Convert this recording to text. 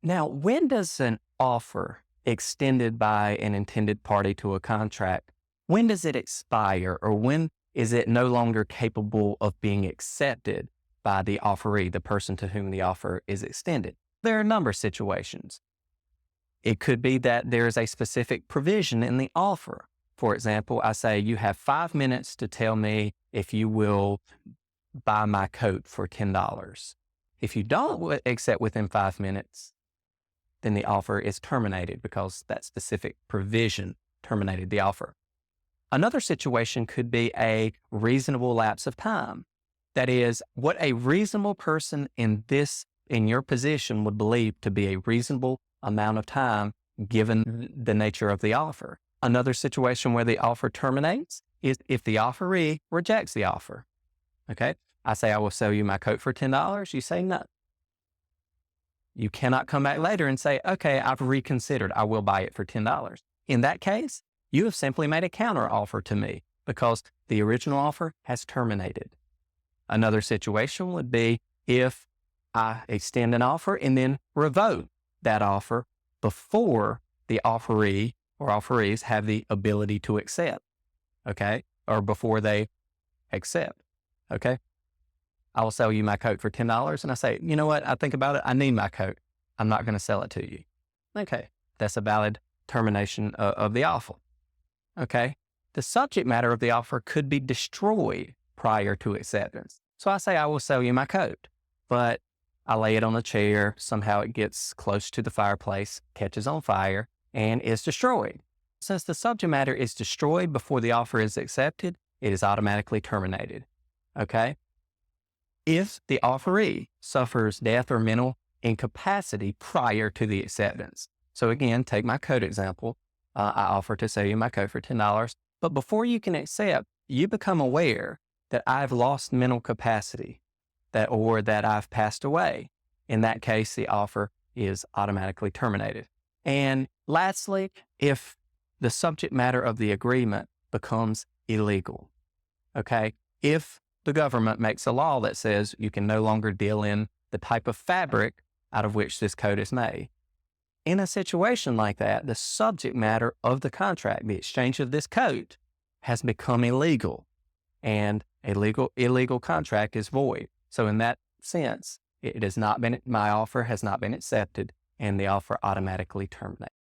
Now, when does an offer extended by an intended party to a contract, when does it expire or when is it no longer capable of being accepted by the offeree, the person to whom the offer is extended? There are a number of situations. It could be that there is a specific provision in the offer. For example, I say, you have 5 minutes to tell me if you will buy my coat for $10. If you don't accept within 5 minutes, then the offer is terminated because that specific provision terminated the offer. Another situation could be a reasonable lapse of time. That is, what a reasonable person in your position would believe to be a reasonable amount of time given the nature of the offer. Another situation where the offer terminates is if the offeree rejects the offer. Okay. I say, I will sell you my coat for $10. You say no. You cannot come back later and say, okay, I've reconsidered. I will buy it for $10. In that case, you have simply made a counter offer to me because the original offer has terminated. Another situation would be if I extend an offer and then revoke that offer before the offeree or offerees have the ability to accept, okay, or before they accept, okay. I will sell you my coat for $10. And I say, you know what? I think about it. I need my coat. I'm not going to sell it to you. Okay. That's a valid termination of the offer. Okay. The subject matter of the offer could be destroyed prior to acceptance. So I say, I will sell you my coat, but I lay it on the chair. Somehow it gets close to the fireplace, catches on fire, and is destroyed. Since the subject matter is destroyed before the offer is accepted, it is automatically terminated. Okay. If the offeree suffers death or mental incapacity prior to the acceptance. So again, take my coat example. I offer to sell you my coat for $10, but before you can accept, you become aware that I've lost mental capacity or that I've passed away. In that case, the offer is automatically terminated. And lastly, if the subject matter of the agreement becomes illegal, okay? If the government makes a law that says you can no longer deal in the type of fabric out of which this coat is made. In a situation like that, the subject matter of the contract, the exchange of this coat, has become illegal, and a illegal contract is void. So in that sense, my offer has not been accepted, and the offer automatically terminates.